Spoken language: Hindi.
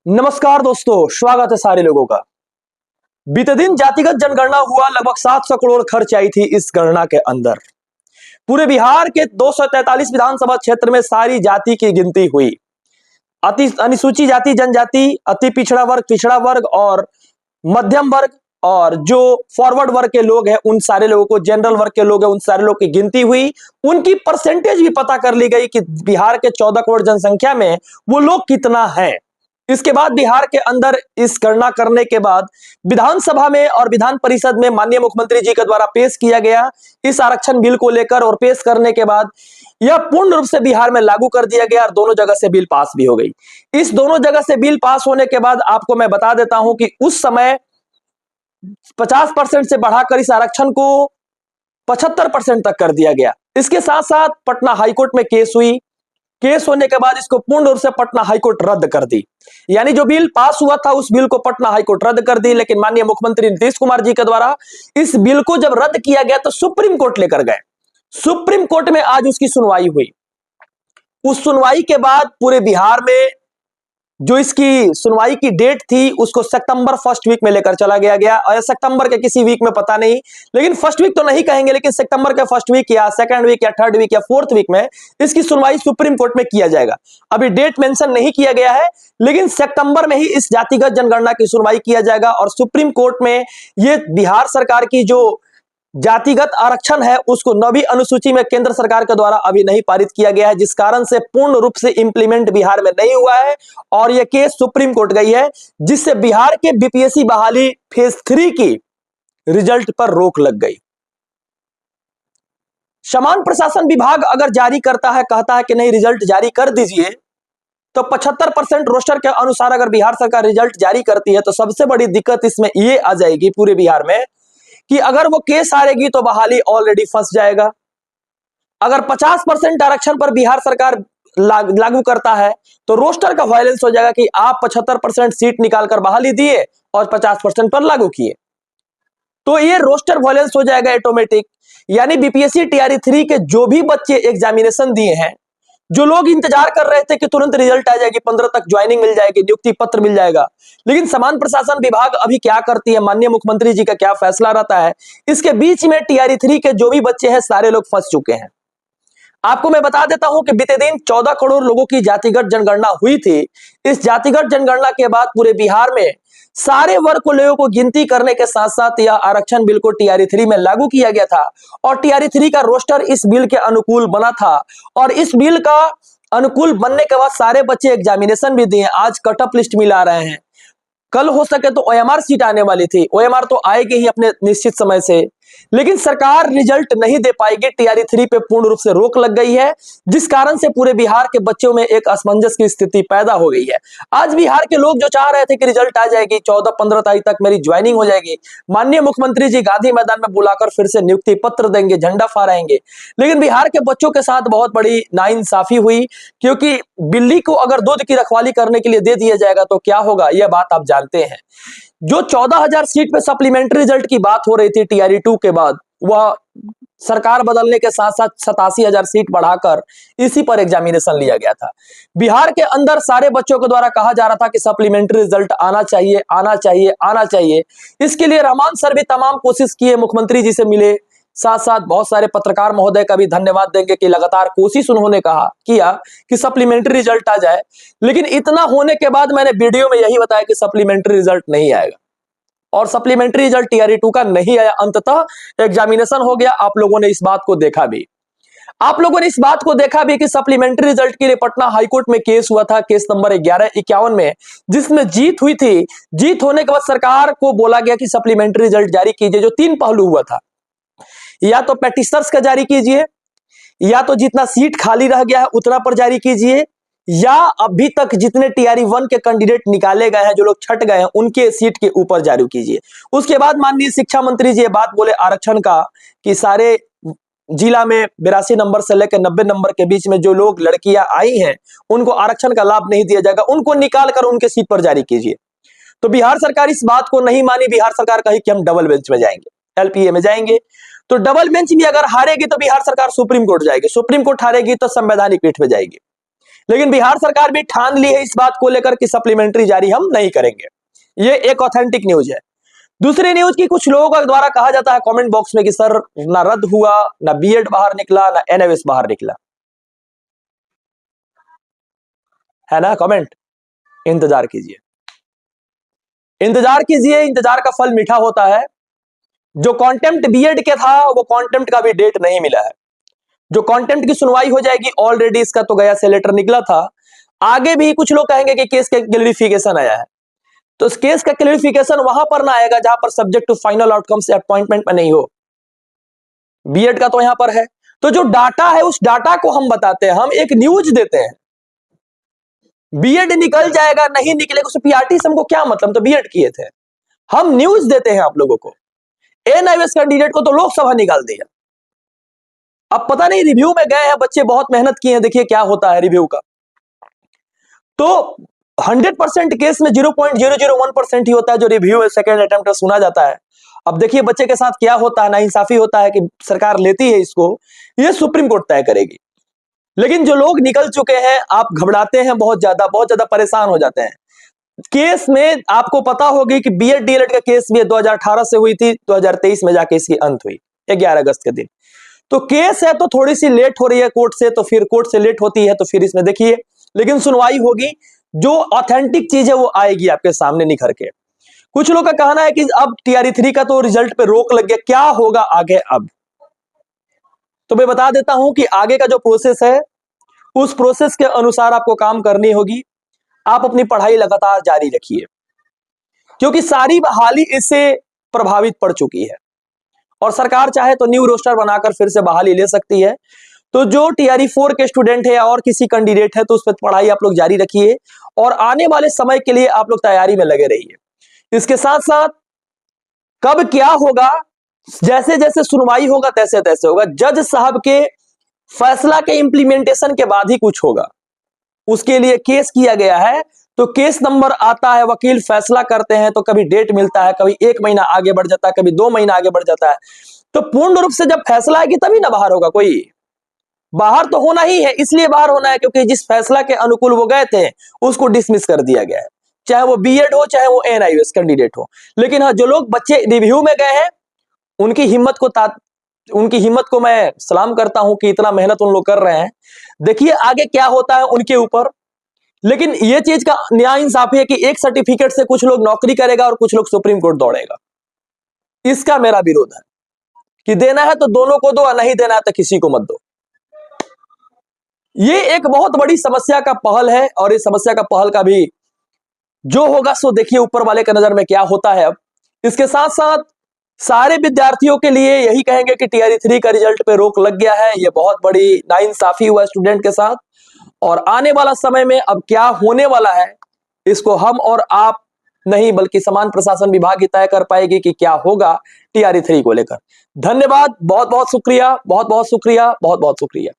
नमस्कार दोस्तों, स्वागत है सारे लोगों का। बीते दिन जातिगत जनगणना हुआ। लगभग 700 करोड़ खर्च आई थी इस गणना के अंदर। पूरे बिहार के 243 विधानसभा क्षेत्र में सारी जाति की गिनती हुई। अति अनुसूचित जाति, जनजाति, अति पिछड़ा वर्ग और मध्यम वर्ग और जो फॉरवर्ड वर्ग के लोग हैं उन सारे लोगों को, जनरल वर्ग के लोग हैं उन सारे लोग की गिनती हुई। उनकी परसेंटेज भी पता कर ली गई कि बिहार के 14 करोड़ जनसंख्या में वो लोग कितना है। इसके बाद बिहार के अंदर इस गणना करने के बाद विधानसभा में और विधान परिषद में माननीय मुख्यमंत्री जी के द्वारा पेश किया गया इस आरक्षण बिल को लेकर, और पेश करने के बाद यह पूर्ण रूप से बिहार में लागू कर दिया गया और दोनों जगह से बिल पास भी हो गई। इस दोनों जगह से बिल पास होने के बाद आपको मैं बता देता हूं कि उस समय 50% से बढ़ाकर इस आरक्षण को 75% तक कर दिया गया। इसके साथ साथ पटना हाईकोर्ट में केस हुई। केस होने के बाद इसको पूर्ण रूप से पटना हाईकोर्ट रद्द कर दी। यानी जो बिल पास हुआ था उस बिल को पटना हाईकोर्ट रद्द कर दी। लेकिन माननीय मुख्यमंत्री नीतीश कुमार जी के द्वारा इस बिल को जब रद्द किया गया तो सुप्रीम कोर्ट लेकर गए। सुप्रीम कोर्ट में आज उसकी सुनवाई हुई। उस सुनवाई के बाद पूरे बिहार में जो इसकी सुनवाई की डेट थी उसको सितंबर फर्स्ट वीक में लेकर चला गया और सितंबर के किसी वीक में पता नहीं, लेकिन फर्स्ट वीक तो नहीं कहेंगे, लेकिन सितंबर के फर्स्ट वीक या सेकंड वीक या थर्ड वीक या फोर्थ वीक में इसकी सुनवाई सुप्रीम कोर्ट में किया जाएगा। अभी डेट मेंशन नहीं किया गया है, लेकिन सितंबर में ही इस जातिगत जनगणना की सुनवाई किया जाएगा। और सुप्रीम कोर्ट में ये बिहार सरकार की जो जातिगत आरक्षण है उसको 9वीं अनुसूची में केंद्र सरकार के द्वारा अभी नहीं पारित किया गया है, जिस कारण से पूर्ण रूप से इंप्लीमेंट बिहार में नहीं हुआ है और यह केस सुप्रीम कोर्ट गई है, जिससे बिहार के बीपीएससी बहाली फेज 3 की रिजल्ट पर रोक लग गई। समान प्रशासन विभाग अगर जारी करता है, कहता है कि नहीं रिजल्ट जारी कर दीजिए, तो 75% रोस्टर के अनुसार अगर बिहार सरकार रिजल्ट जारी करती है तो सबसे बड़ी दिक्कत इसमें यह आ जाएगी पूरे बिहार में कि अगर वो केस हारेगी तो बहाली ऑलरेडी फंस जाएगा। अगर 50% आरक्षण पर बिहार सरकार लागू करता है तो रोस्टर का वायलेंस हो जाएगा कि आप 75% सीट निकालकर बहाली दिए और 50% पर लागू किए, तो ये रोस्टर वायलेंस हो जाएगा ऑटोमेटिक। यानी बीपीएससी टीआरई 3 के जो भी बच्चे एग्जामिनेशन दिए हैं, जो लोग इंतजार कर रहे थे कि तुरंत रिजल्ट आ जाएगी, 15 तक ज्वाइनिंग मिल जाएगी, नियुक्ति पत्र मिल जाएगा, लेकिन समान प्रशासन विभाग अभी क्या करती है, माननीय मुख्यमंत्री जी का क्या फैसला रहता है, इसके बीच में टीआरई 3 के जो भी बच्चे हैं सारे लोग फंस चुके हैं। आपको मैं बता देता हूं कि बीते दिन 14 करोड़ लोगों की जातिगत जनगणना हुई थी। इस जातिगत जनगणना के बाद पूरे बिहार में सारे वर्ग को लोगों को गिनती करने के साथ साथ यह आरक्षण बिल को टीआरई 3 में लागू किया गया था और टीआरई 3 का रोस्टर इस बिल के अनुकूल बना था और इस बिल का अनुकूल बनने के बाद सारे बच्चे एग्जामिनेशन भी दिए। आज कट ऑफ लिस्ट मिला रहे हैं, कल हो सके तो ओएमआर सीट आने वाली थी, ओएमआर तो आएगी ही अपने निश्चित समय से, लेकिन सरकार रिजल्ट नहीं दे पाएगी। टीआरई 3 पे पूर्ण रूप से रोक लग गई है, जिस कारण से पूरे बिहार के बच्चों में एक असमंजस की स्थिति पैदा हो गई है। आज बिहार के लोग जो चाह रहे थे कि रिजल्ट आ जाएगी, 14-15 तारीख तक मेरी ज्वाइनिंग हो जाएगी, माननीय मुख्यमंत्री जी गांधी मैदान में बुलाकर फिर से नियुक्ति पत्र देंगे, झंडा फहराएंगे, लेकिन बिहार के बच्चों के साथ बहुत बड़ी नाइंसाफी हुई, क्योंकि बिल्ली को अगर दूध की रखवाली करने के लिए दे दिया जाएगा तो क्या होगा, यह बात आप जानते हैं। जो 14,000 सीट पे सप्लीमेंट्री रिजल्ट की बात हो रही थी टीआरई 2 के बाद, वह सरकार बदलने के साथ साथ 87,000 सीट बढ़ाकर इसी पर एग्जामिनेशन लिया गया था। बिहार के अंदर सारे बच्चों के द्वारा कहा जा रहा था कि सप्लीमेंट्री रिजल्ट आना चाहिए, आना चाहिए, आना चाहिए। इसके लिए रहमान सर भी तमाम कोशिश किए, मुख्यमंत्री जी से मिले, साथ साथ बहुत सारे पत्रकार महोदय का भी धन्यवाद देंगे कि लगातार कोशिश उन्होंने किया कि सप्लीमेंट्री रिजल्ट आ जाए, लेकिन इतना होने के बाद मैंने वीडियो में यही बताया कि सप्लीमेंट्री रिजल्ट नहीं आएगा और सप्लीमेंट्री रिजल्ट टीआरई 2 का नहीं आया। अंततः एग्जामिनेशन हो गया। आप लोगों ने इस बात को देखा भी, आप लोगों ने इस बात को देखा भी कि सप्लीमेंट्री रिजल्ट के लिए पटना हाईकोर्ट में केस हुआ था, केस नंबर 1151 में, जिसमें जीत हुई थी। जीत होने के बाद सरकार को बोला गया कि सप्लीमेंट्री रिजल्ट जारी कीजिए। जो 3 पहलू हुआ था, या तो पेटिशनर्स का जारी कीजिए, या तो जितना सीट खाली रह गया है उतना पर जारी कीजिए, या अभी तक जितने टीआरई 1 के कैंडिडेट निकाले गए हैं, जो लोग छट गए हैं, उनके सीट के ऊपर जारी कीजिए। उसके बाद माननीय शिक्षा मंत्री जी ये बात बोले आरक्षण का कि सारे जिला में 82 नंबर से लेकर 90 नंबर के बीच में जो लोग लड़कियां आई हैं उनको आरक्षण का लाभ नहीं दिया जाएगा, उनको निकाल कर उनके सीट पर जारी कीजिए। तो बिहार सरकार इस बात को नहीं मानी। बिहार सरकार कही कि हम डबल बेंच में जाएंगे, एलपीए में जाएंगे। तो डबल बेंच में अगर हारेगी तो बिहार सरकार सुप्रीम कोर्ट जाएगी, सुप्रीम कोर्ट हारेगी तो संवैधानिक पीठ में जाएगी। लेकिन बिहार सरकार भी ठान ली है इस बात को लेकर कि सप्लीमेंट्री जारी हम नहीं करेंगे। ये एक ऑथेंटिक न्यूज है। दूसरी न्यूज की कुछ लोगों द्वारा कहा जाता है कमेंट बॉक्स में कि सर ना रद्द हुआ, ना बीएड बाहर निकला, ना एनएवएस बाहर निकला, है ना कमेंट। इंतजार कीजिए, इंतजार कीजिए, इंतजार का फल मीठा होता है। जो कॉन्टेम्प्ट बीएड के था वो कॉन्टेम्प्ट का भी डेट नहीं मिला है। जो कॉन्टेम्प्ट की सुनवाई हो जाएगी, ऑलरेडी इसका तो गया से लेटर निकला था। आगे भी कुछ लोग कहेंगे कि केस का क्लैरिफिकेशन आया है, तो इस केस का क्लैरिफिकेशन वहां पर ना आएगा जहां पर सब्जेक्ट टू फाइनल आउटकम से अपॉइंटमेंट में नहीं हो। बीएड का तो यहां पर है, तो जो डाटा है उस डाटा को हम बताते हैं, हम एक न्यूज देते हैं। बीएड निकल जाएगा नहीं निकलेगा उस पीआरटी से हमको क्या मतलब, तो बीएड किए थे। हम न्यूज देते हैं आप लोगों को। एनआईएस कैंडिडेट को तो लोकसभा निकाल दिया। अब पता नहीं रिव्यू में गए हैं बच्चे, बहुत मेहनत किए हैं, देखिए क्या होता है रिव्यू का। तो 100% केस में 0.001% ही होता है जो रिव्यू है सेकंड अटेम्प्ट में सुना जाता है। अब देखिए बच्चे के साथ क्या होता है, नाइंसाफी होता है कि सरकार लेती है इसको, ये सुप्रीम कोर्ट तय करेगी। लेकिन जो लोग निकल चुके हैं, आप घबराते हैं, बहुत ज्यादा परेशान हो जाते हैं। केस में आपको पता होगी कि बीएड डीएलएड का केस भी 2018 से हुई थी, 2023 में जाके इसकी अंत हुई 11 अगस्त के दिन। तो केस है तो थोड़ी सी लेट हो रही है कोर्ट से, तो फिर कोर्ट से लेट होती है तो फिर इसमें देखिए, लेकिन सुनवाई होगी, जो ऑथेंटिक चीज है वो आएगी आपके सामने निखर के। कुछ लोग का कहना है कि अब टीआरई 3 का तो रिजल्ट पे रोक लग गया, क्या होगा आगे अब। तो मैं बता देता हूं कि आगे का जो प्रोसेस है उस प्रोसेस के अनुसार आपको काम करनी होगी। आप अपनी पढ़ाई लगातार जारी रखिए, क्योंकि सारी बहाली इससे प्रभावित पड़ चुकी है और सरकार चाहे तो न्यू रोस्टर बनाकर फिर से बहाली ले सकती है। तो जो टीआरई 4 के स्टूडेंट है और किसी कैंडिडेट है तो उस पर पढ़ाई आप लोग जारी रखिए और आने वाले समय के लिए आप लोग तैयारी में लगे रहिए। इसके साथ साथ कब क्या होगा, जैसे जैसे सुनवाई होगा तैसे तैसे होगा। जज साहब के फैसला के इंप्लीमेंटेशन के बाद ही कुछ होगा। उसके लिए केस किया गया है, तो केस नंबर आता है, वकील फैसला करते हैं, तो कभी डेट मिलता है, कभी 1 महीना आगे बढ़ जाता है, कभी 2 महीना आगे बढ़ जाता है। तो पूर्ण रूप से जब फैसला आएगी तभी ना बाहर होगा कोई। बाहर तो होना ही है, इसलिए बाहर होना है क्योंकि जिस फैसला के अनुकूल वो गए थे उसको डिसमिस कर दिया गया है, चाहे वो बीएड हो चाहे वो एनआईएस कैंडिडेट हो। लेकिन हाँ, जो लोग बच्चे रिव्यू में गए हैं उनकी हिम्मत को मैं सलाम करता हूं कि इतना मेहनत उन लोग कर रहे हैं। देखिए आगे क्या होता है उनके ऊपर। लेकिन ये चीज का न्याय इंसाफी है कि एक सर्टिफिकेट से कुछ लोग नौकरी करेगा और कुछ लोग सुप्रीम कोर्ट दौड़ेगा। इसका मेरा विरोध है कि देना है तो दोनों को दो और नहीं देना है तो किसी को मत दो। ये एक बहुत बड़ी समस्या का पहल है और इस समस्या का पहल का भी जो होगा सो देखिए ऊपर वाले के नजर में क्या होता है। अब इसके साथ साथ सारे विद्यार्थियों के लिए यही कहेंगे कि टीआरई 3 का रिजल्ट पे रोक लग गया है। ये बहुत बड़ी नाइंसाफी हुआ स्टूडेंट के साथ और आने वाला समय में अब क्या होने वाला है इसको हम और आप नहीं बल्कि समान प्रशासन विभाग ही तय कर पाएगी कि क्या होगा टीआरई 3 को लेकर। धन्यवाद, बहुत बहुत शुक्रिया, बहुत बहुत शुक्रिया, बहुत बहुत शुक्रिया।